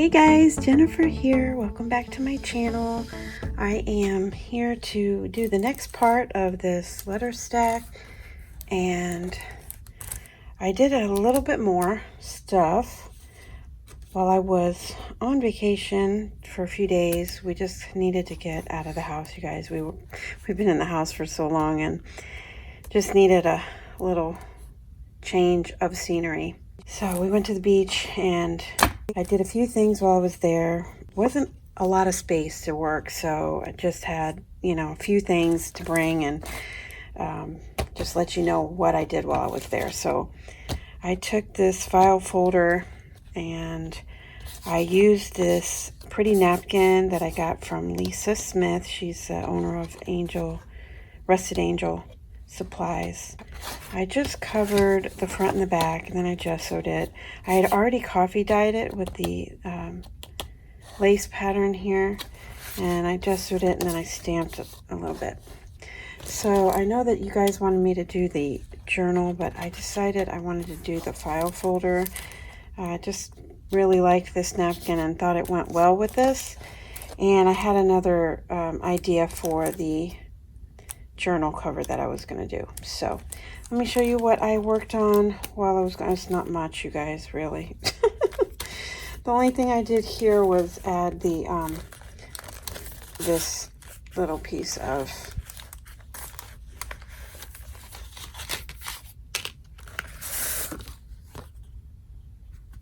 Hey guys, Jennifer here. Welcome back to my channel. I am here to do the next part of this letter stack, and I did a little bit more stuff while I was on vacation for a few days. We just needed to get out of the house, you guys. We've been in the house for so long and just needed a little change of scenery. So we went to the beach and I did a few things while I was there. Wasn't a lot of space to work, so I just had, a few things to bring and just let you know what I did while I was there. So I took this file folder and I used this pretty napkin that I got from Lisa Smith. She's the owner of Rusted Angel Supplies. I just covered the front and the back, and then I gessoed it. I had already coffee dyed it with the lace pattern here, and I gessoed it and then I stamped it a little bit. So I know that you guys wanted me to do the journal, but I decided I wanted to do the file folder. I just really liked this napkin and thought it went well with this. And I had another idea for the journal cover that I was going to do. So let me show you what I worked on while I was gone. It's not much, you guys, really. The only thing I did here was add the this little piece of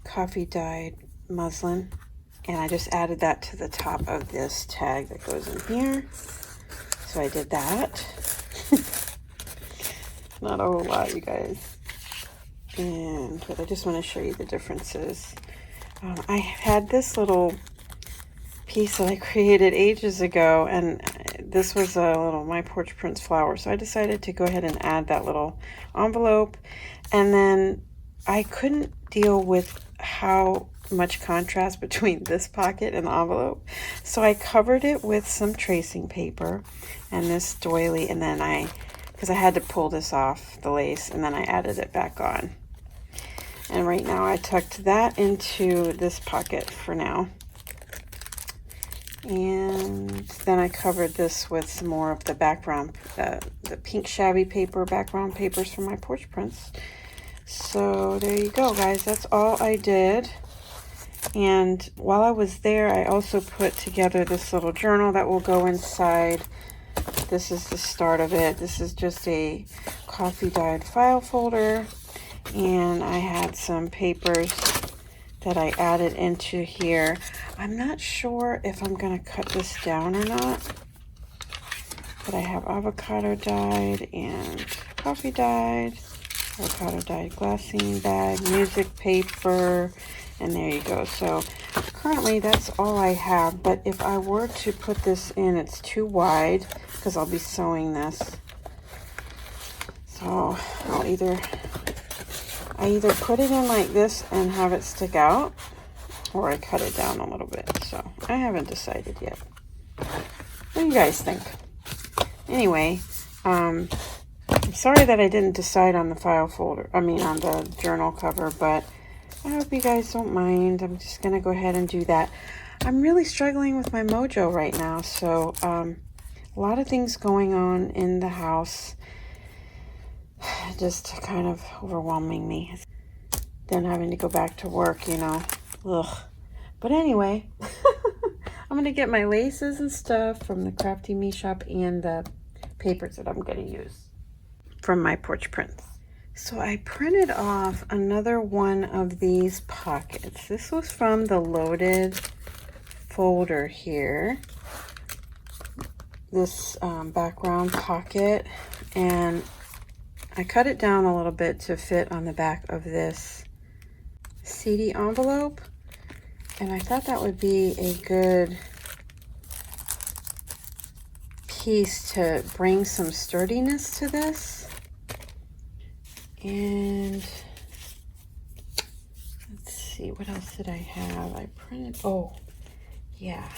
coffee dyed muslin, and I just added that to the top of this tag that goes in here. So I did that. Not a whole lot, you guys. But I just want to show you the differences. I had this little piece that I created ages ago, and this was a little My Porch Prince flower. So I decided to go ahead and add that little envelope. And then I couldn't deal with how much contrast between this pocket and the envelope. So I covered it with some tracing paper and this doily, and then because I had to pull this off the lace, and then I added it back on. And right now I tucked that into this pocket for now. And then I covered this with some more of the background, the pink shabby paper, background papers from My Porch Prince. So there you go, guys. That's all I did. And while I was there, I also put together this little journal that will go inside. This is the start of it. This is just a coffee dyed file folder, and I had some papers that I added into here. I'm not sure if I'm going to cut this down or not, but I have avocado dyed and coffee dyed, avocado dyed glassine bag, music paper, and there you go. So currently that's all I have, but if I were to put this in, it's too wide because I'll be sewing this. So I either put it in like this and have it stick out, or I cut it down a little bit. So I haven't decided yet. What do you guys think? Anyway, I'm sorry that I didn't decide on the file folder, on the journal cover, but I hope you guys don't mind. I'm just going to go ahead and do that. I'm really struggling with my mojo right now, so a lot of things going on in the house, just kind of overwhelming me. Then having to go back to work, Ugh. But anyway, I'm going to get my laces and stuff from the Crafty Me shop and the papers that I'm going to use from My Porch Prince. So I printed off another one of these pockets. This was from the loaded folder here. This background pocket, and I cut it down a little bit to fit on the back of this CD envelope, and I thought that would be a good piece to bring some sturdiness to this. And let's see, what else did I have? I printed, oh yeah,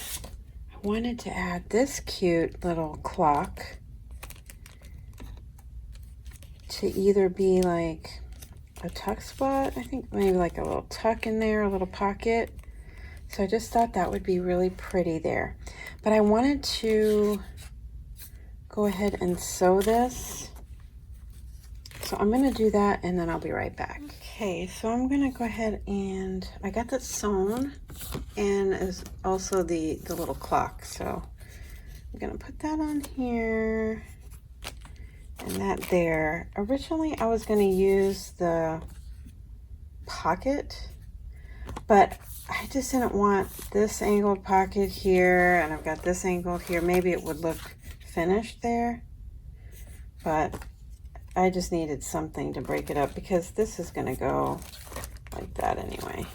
I wanted to add this cute little clock to either be like a tuck spot, I think maybe like a little tuck in there, a little pocket. So I just thought that would be really pretty there. But I wanted to go ahead and sew this. So I'm going to do that and then I'll be right back. Okay, so I'm going to go ahead and I got that sewn, and is also the little clock. So I'm going to put that on here and that there. Originally I was going to use the pocket, but I just didn't want this angled pocket here, and I've got this angled here. Maybe it would look finished there, but I just needed something to break it up because this is going to go like that anyway.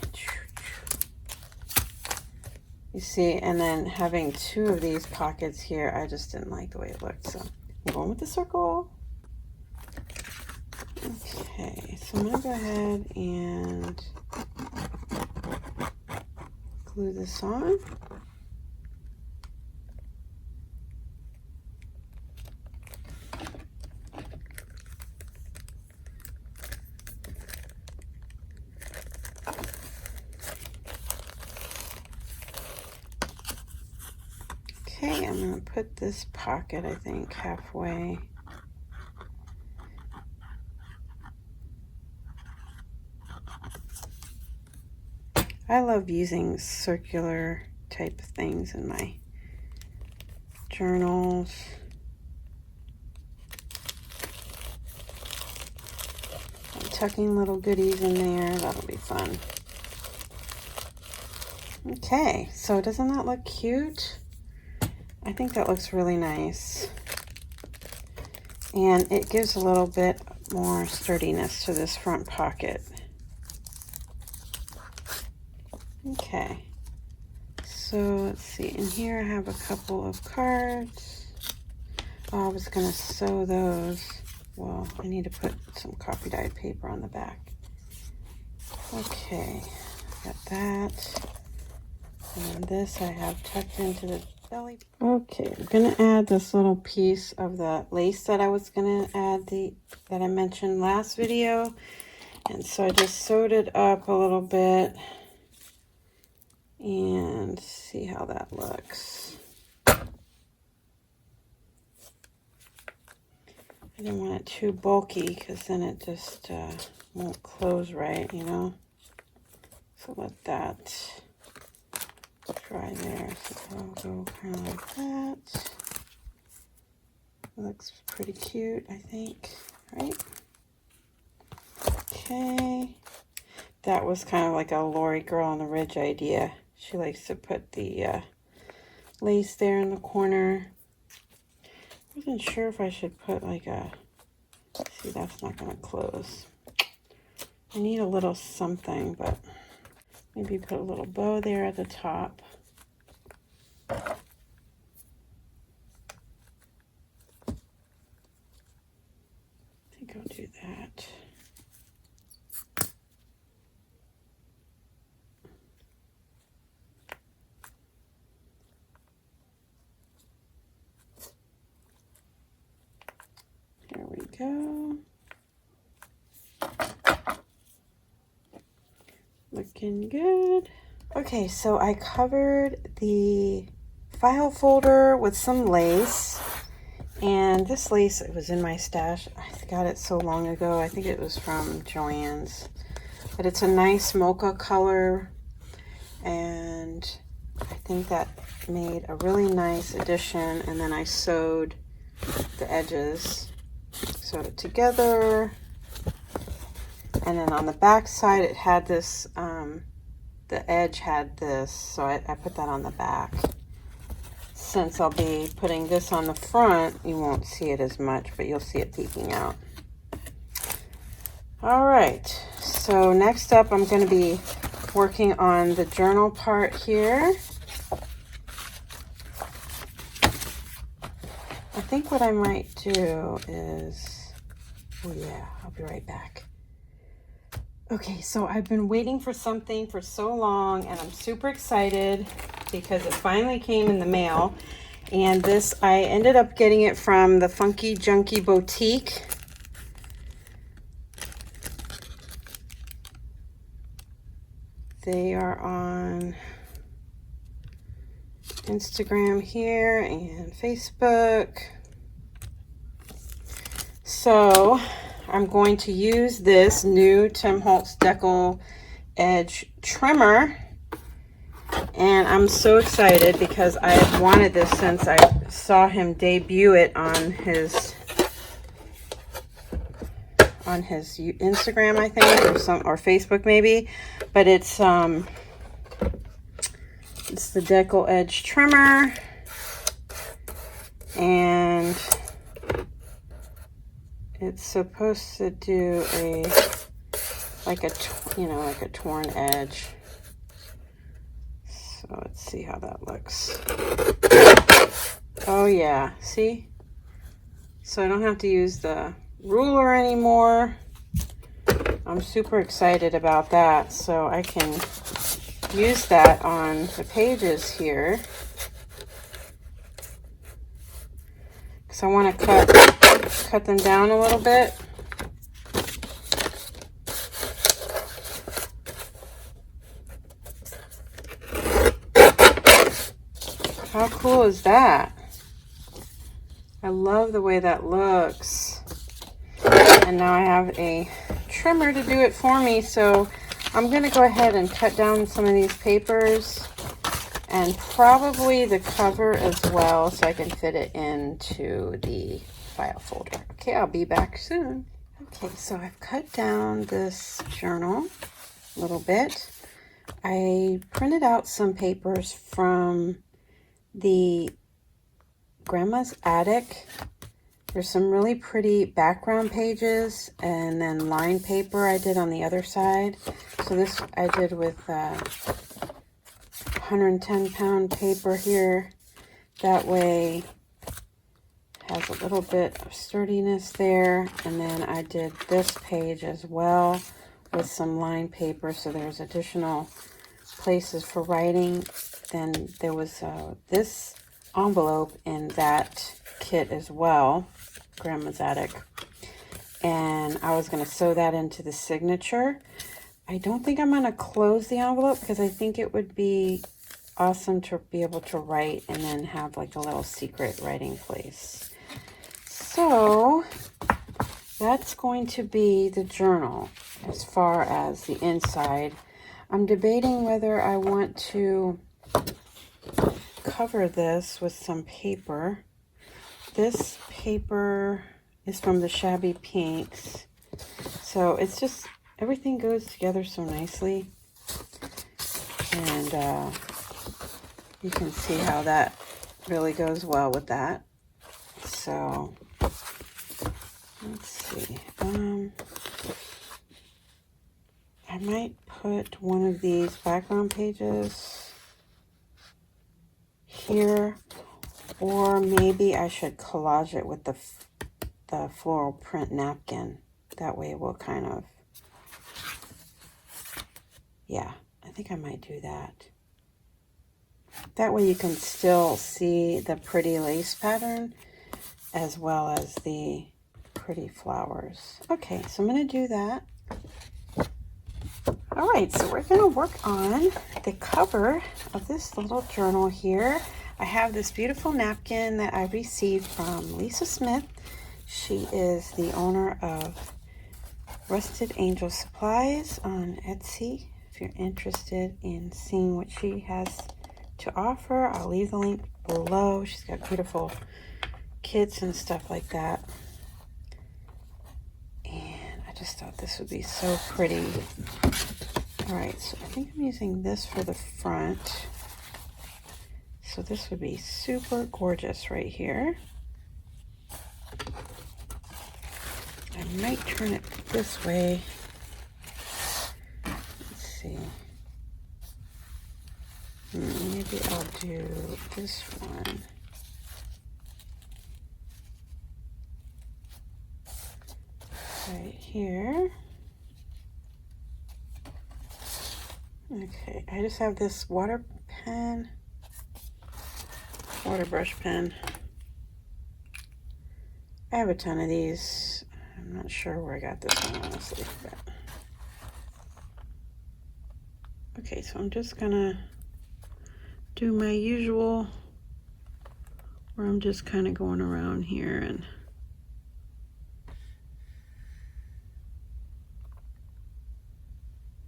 You see, and then having two of these pockets here, I just didn't like the way it looked. So I'm going with the circle. Okay, so I'm going to go ahead and glue this on. Okay, I'm going to put this pocket, I think, halfway. I love using circular type of things in my journals. I'm tucking little goodies in there. That'll be fun. Okay, so doesn't that look cute? I think that looks really nice. And it gives a little bit more sturdiness to this front pocket. Okay, so let's see, in here I have a couple of cards. Oh, I was gonna sew those. Well, I need to put some coffee dyed paper on the back. Okay, got that. And this I have tucked into the belly. Okay, I'm gonna add this little piece of the lace that I was gonna add, that I mentioned last video. And so I just sewed it up a little bit. And see how that looks. I didn't want it too bulky because then it just won't close right, you know. So let that dry there. So I'll go kind of like that. It looks pretty cute, I think, right? Okay. That was kind of like a Lori Girl on the Ridge idea. She likes to put the lace there in the corner. I wasn't sure if I should put like a, see, that's not going to close. I need a little something, but maybe put a little bow there at the top. I think I'll do that. There we go. Looking good. Okay, so I covered the file folder with some lace. And this lace, it was in my stash. I got it so long ago. I think it was from Joann's. But it's a nice mocha color. And I think that made a really nice addition. And then I sewed the edges. Sewed it together, and then on the back side it had this, the edge had this, so I put that on the back. Since I'll be putting this on the front, you won't see it as much, but you'll see it peeking out. All right, so next up I'm going to be working on the journal part here. I think what I might do is, oh yeah, I'll be right back. Okay, so I've been waiting for something for so long, and I'm super excited because it finally came in the mail. And this, I ended up getting it from the Funky Junky Boutique. They are on, Instagram here and Facebook. So I'm going to use this new Tim Holtz Deckle edge trimmer, and I'm so excited because I have wanted this since I saw him debut it on his Instagram, I think, or Facebook maybe. But it's the Deckle edge trimmer, and it's supposed to do like a torn edge. So let's see how that looks. Oh yeah, see? So I don't have to use the ruler anymore. I'm super excited about that. So I can use that on the pages here. Because I want to cut them down a little bit. How cool is that? I love the way that looks. And now I have a trimmer to do it for me, so I'm going to go ahead and cut down some of these papers and probably the cover as well, so I can fit it into the file folder. Okay, I'll be back soon. Okay, so I've cut down this journal a little bit. I printed out some papers from the Grandma's Attic. There's some really pretty background pages and then line paper I did on the other side. So this I did with 110-pound paper here. That way has a little bit of sturdiness there. And then I did this page as well with some line paper, so there's additional places for writing. Then there was this envelope in that kit as well, Grandma's Attic, and I was going to sew that into the signature. I don't think I'm going to close the envelope because I think it would be awesome to be able to write and then have like a little secret writing place. So that's going to be the journal as far as the inside. I'm debating whether I want to cover this with some paper. This paper is from the Shabby Pinks, so it's just, everything goes together so nicely, and you can see how that really goes well with that. So let's see, I might put one of these background pages here, or maybe I should collage it with the floral print napkin. That way it will kind of, yeah, I think I might do that. That way you can still see the pretty lace pattern as well as the pretty flowers. Okay, so I'm going to do that. All right, so we're going to work on the cover of this little journal here. I have this beautiful napkin that I received from Lisa Smith. She is the owner of Rusted Angel Supplies on Etsy. If you're interested in seeing what she has to offer, I'll leave the link below. She's got beautiful kits and stuff like that. And I just thought this would be so pretty. All right, so I think I'm using this for the front. So this would be super gorgeous right here. I might turn it this way. Let's see. Maybe I'll do this one. Right here. Okay, I just have this water brush pen. I have a ton of these. I'm not sure where I got this one, honestly. But. Okay, so I'm just gonna do my usual, where I'm just kind of going around here and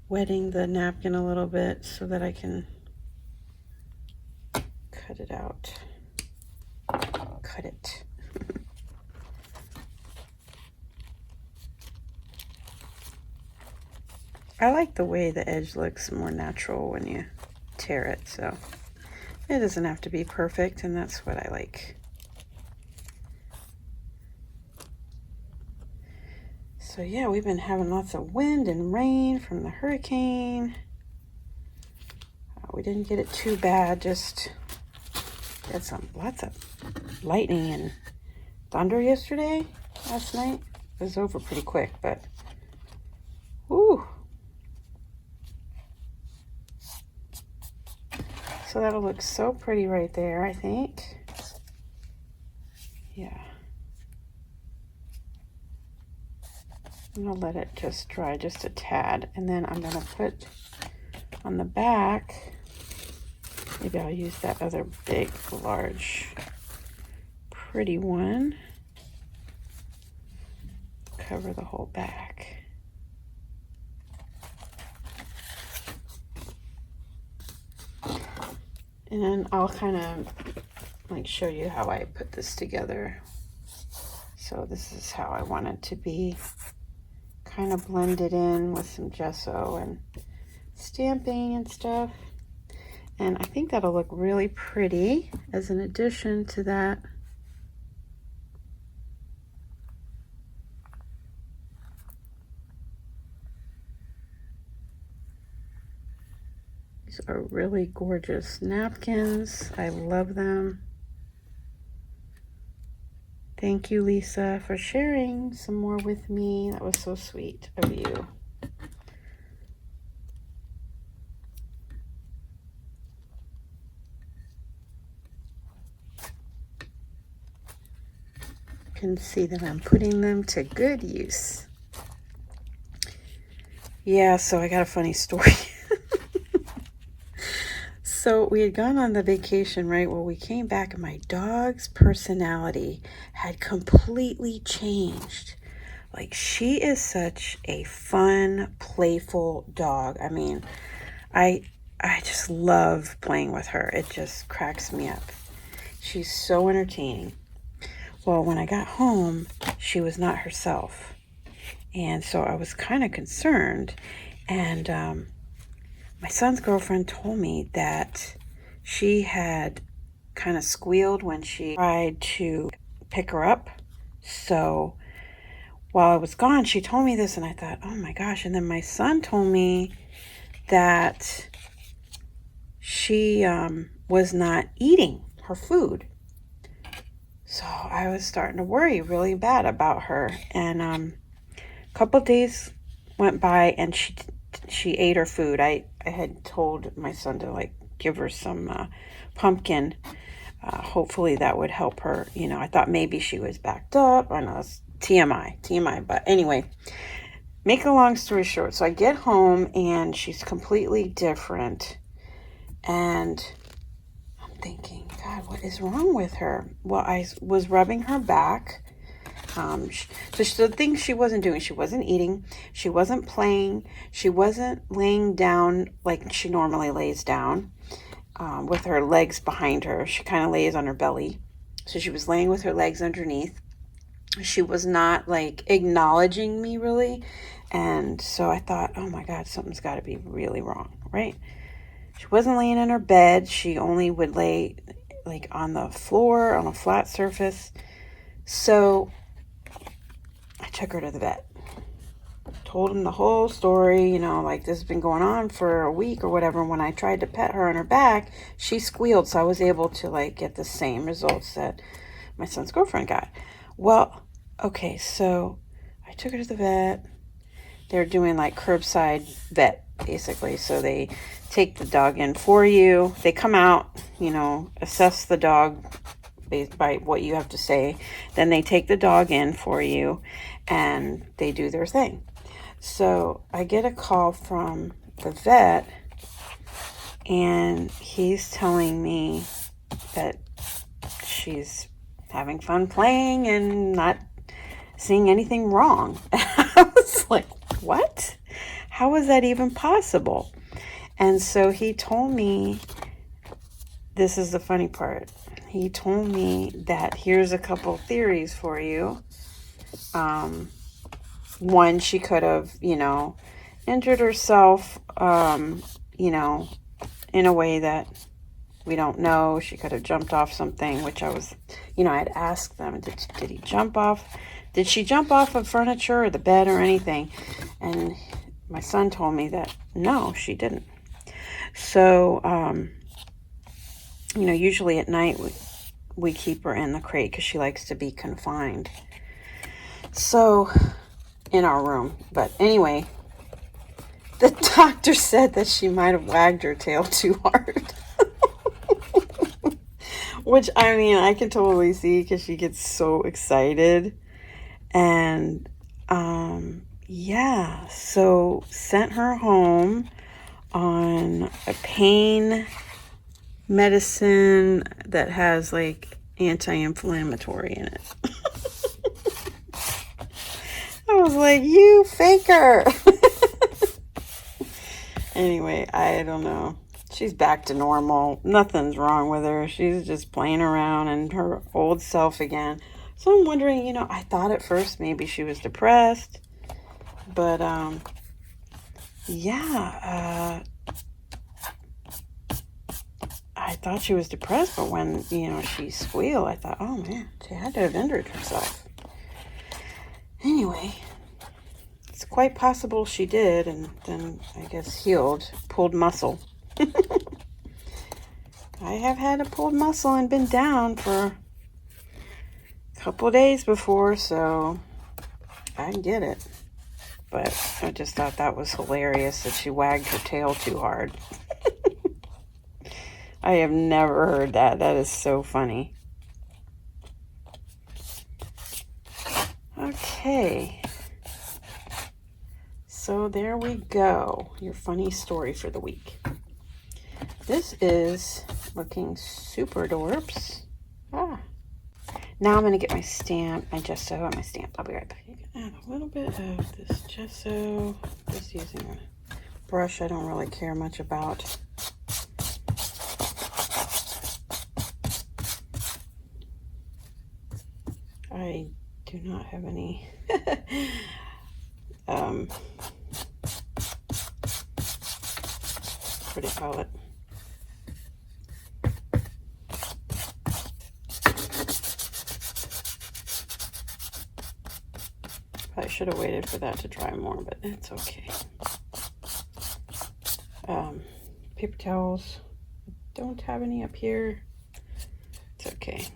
wetting the napkin a little bit so that I can cut it out. Cut it. I like the way the edge looks more natural when you tear it, so it doesn't have to be perfect, and that's what I like. So yeah, we've been having lots of wind and rain from the hurricane. We didn't get it too bad, just had lots of lightning and thunder last night. It was over pretty quick, but whoo. So that'll look so pretty right there, I think. Yeah. I'm gonna let it just dry just a tad, and then I'm gonna put on the back, maybe I'll use that other big, large, pretty one. Cover the whole back. And I'll kind of like show you how I put this together. So this is how I want it to be. Kind of blended in with some gesso and stamping and stuff. And I think that'll look really pretty as an addition to that. These are really gorgeous napkins. I love them. Thank you, Lisa, for sharing some more with me. That was so sweet of you. You can see that I'm putting them to good use. Yeah, so I got a funny story. So we had gone on the vacation, right? Well, we came back and my dog's personality had completely changed. Like, she is such a fun, playful dog. I mean, I just love playing with her. It just cracks me up. She's so entertaining. Well, when I got home, she was not herself. And so I was kind of concerned. And my son's girlfriend told me that she had kind of squealed when she tried to pick her up. So while I was gone, she told me this, and I thought, oh my gosh. And then my son told me that she was not eating her food. So I was starting to worry really bad about her. And a couple days went by, and she ate her food. I had told my son to like give her some pumpkin. Hopefully that would help her. You know, I thought maybe she was backed up. I know it's TMI. But anyway, make a long story short. So I get home and she's completely different. And I'm thinking, God, what is wrong with her? Well, I was rubbing her back. So the things she wasn't doing, she wasn't eating, she wasn't playing, she wasn't laying down like she normally lays down with her legs behind her. She kind of lays on her belly. So she was laying with her legs underneath. She was not like acknowledging me really. And so I thought, oh my God, something's got to be really wrong, right? She wasn't laying in her bed. She only would lay like on the floor, on a flat surface. So I took her to the vet, told him the whole story, you know, like this has been going on for a week or whatever. When I tried to pet her on her back, she squealed. So I was able to like get the same results that my son's girlfriend got. Well, okay, so I took her to the vet. They're doing like curbside vet, basically. So they take the dog in for you. They come out, you know, assess the dog based by what you have to say. Then they take the dog in for you and they do their thing. So I get a call from the vet and he's telling me that she's having fun playing and not seeing anything wrong. I was like, what? How is that even possible? And so he told me, this is the funny part. He told me that here's a couple theories for you. One, she could have, injured herself, in a way that we don't know. She could have jumped off something, which I was, I'd asked them, did he jump off? Did she jump off of furniture or the bed or anything? And my son told me that, no, she didn't. So, usually at night we keep her in the crate because she likes to be confined. So, in our room. But anyway, the doctor said that she might have wagged her tail too hard. Which, I can totally see because she gets so excited. And, yeah, so sent her home on a pain medicine that has like anti-inflammatory in it. I was like, you faker. Anyway, I don't know. She's back to normal. Nothing's wrong with her. She's just playing around and her old self again. So I'm wondering, I thought at first maybe she was depressed. But, yeah, I thought she was depressed. But when, she squealed, I thought, oh, man, she had to have injured herself. Anyway, it's quite possible she did, and then I guess healed, pulled muscle. I have had a pulled muscle and been down for a couple of days before, so I get it. But I just thought that was hilarious that she wagged her tail too hard. I have never heard that. That is so funny. Okay. So there we go. Your funny story for the week. This is looking super dorps. Now I'm going to get my stamp, my gesso, and my stamp. I'll be right back. Add a little bit of this gesso. Just using a brush I don't really care much about. I do not have any what do you call it? I should have waited for that to dry more, but it's okay. Paper towels. Don't have any up here. It's okay.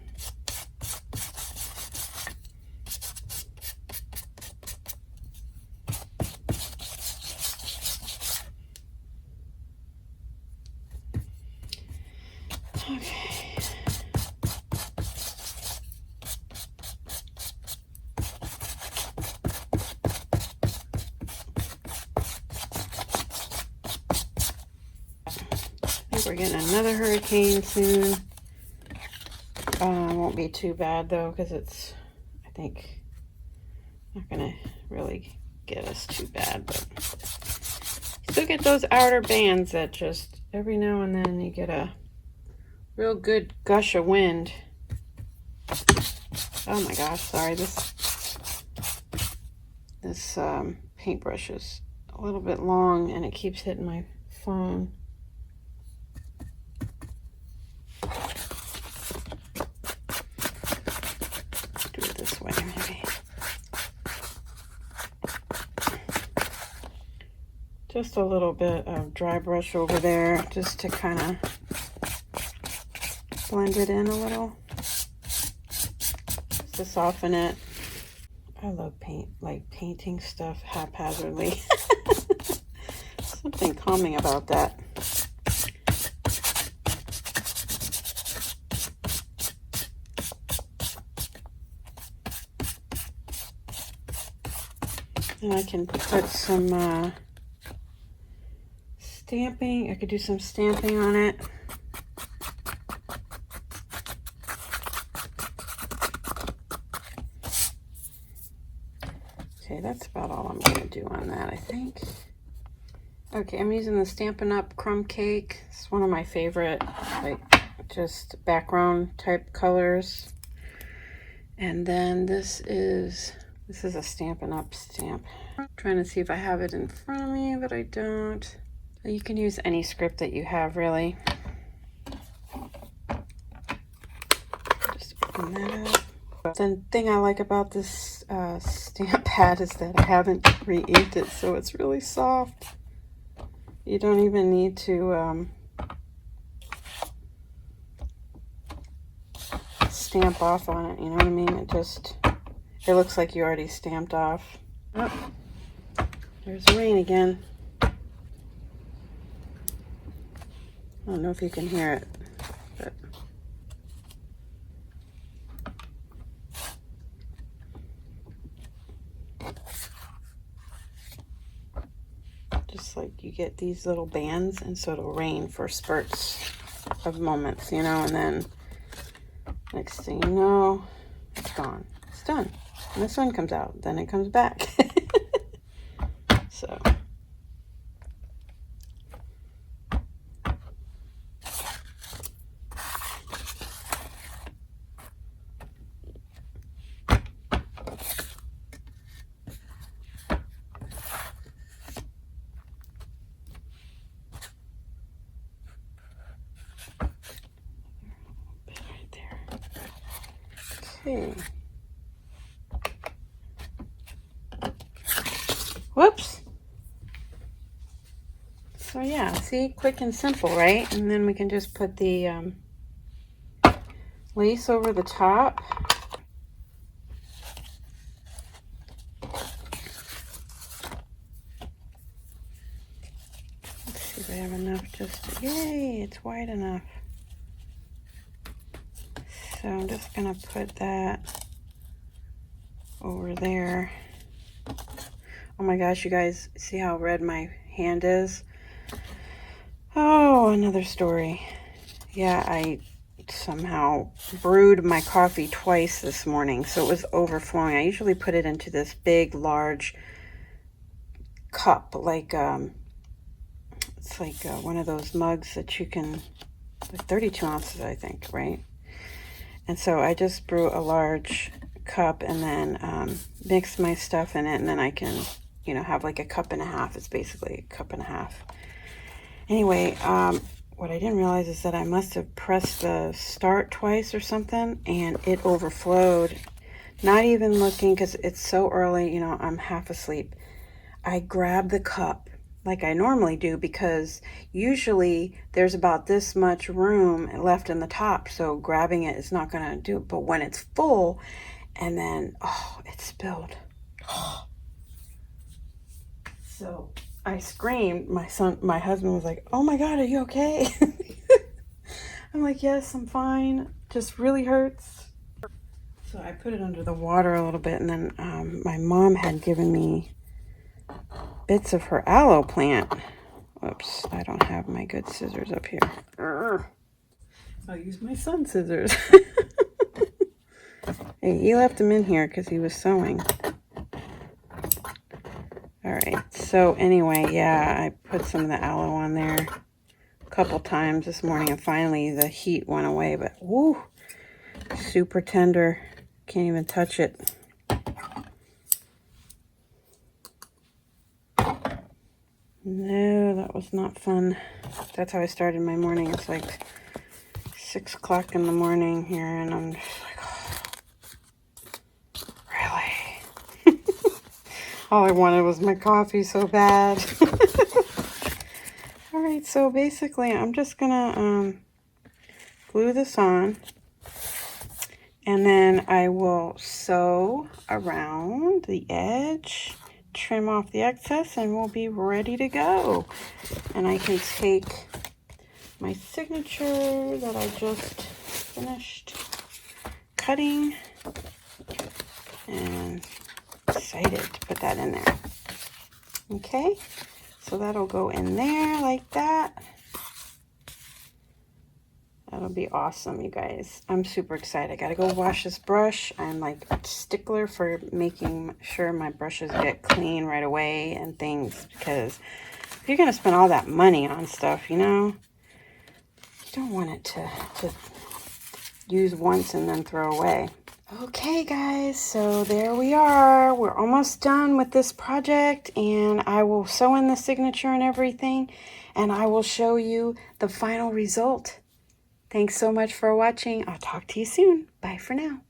We're getting another hurricane soon. Won't be too bad though, because it's, I think, not gonna really get us too bad, but you still get those outer bands that just every now and then you get a real good gush of wind. Oh my gosh, sorry, this paintbrush is a little bit long and it keeps hitting my phone. Do it this way, maybe. Just a little bit of dry brush over there, just to kind of blend it in a little, just to soften it. I love painting stuff haphazardly. Something calming about that. And I can put some stamping. I could do some stamping on it. Okay, that's about all I'm going to do on that, I think. Okay, I'm using the Stampin' Up! Crumb Cake. It's one of my favorite, like, just background type colors. And then this is a Stampin' Up! Stamp. I'm trying to see if I have it in front of me, but I don't. You can use any script that you have, really. Just open that up. The thing I like about this stamp pad is that I haven't re-inked it, so it's really soft. You don't even need to stamp off on it, you know what I mean? It looks like you already stamped off. Oh, there's rain again. I don't know if you can hear it, but just like you get these little bands, and so it'll rain for spurts of moments, you know, and then next thing you know, it's gone. It's done. And the sun comes out, then it comes back. So okay. Whoops. So yeah, see, quick and simple, right? And then we can just put the lace over the top. Let's see if I have enough yay, it's wide enough. So I'm just gonna put that over there. Oh my gosh, you guys, see how red my hand is? Oh, another story. Yeah, I somehow brewed my coffee twice this morning, so it was overflowing. I usually put it into this big, large cup, like, it's like one of those mugs that you can, like 32 ounces, I think, right? And so I just brew a large cup and then mix my stuff in it, and then I can, you know, have like a cup and a half. It's basically a cup and a half. Anyway, what I didn't realize is that I must have pressed the start twice or something, and it overflowed. Not even looking, because it's so early, you know, I'm half asleep. I grabbed the cup like I normally do, because usually there's about this much room left in the top, so grabbing it is not going to do it. But when it's full, and then, oh, it spilled. So I screamed. My husband was like, oh my God, are you okay? I'm like, yes, I'm fine. Just really hurts. So I put it under the water a little bit, and then my mom had given me bits of her aloe plant. Whoops, I don't have my good scissors up here. I'll use my son's scissors. Hey, he left them in here because he was sewing. Alright, so anyway, yeah, I put some of the aloe on there a couple times this morning, and finally the heat went away, but woo, super tender. Can't even touch it. No, that was not fun. That's how I started my morning. It's like 6 o'clock in the morning here, and I'm just like, oh, really? All I wanted was my coffee so bad. All right, so basically I'm just gonna glue this on, and then I will sew around the edge, trim off the excess, and we'll be ready to go. And I can take my signature that I just finished cutting, and excited to put that in there. Okay, So that'll go in there like that. That'll be awesome, you guys. I'm super excited. I gotta go wash this brush. I'm like a stickler for making sure my brushes get clean right away and things, because if you're gonna spend all that money on stuff, you know, you don't want it to use once and then throw away. Okay guys, so there we are. We're almost done with this project, and I will sew in the signature and everything, and I will show you the final result. Thanks so much for watching. I'll talk to you soon. Bye for now.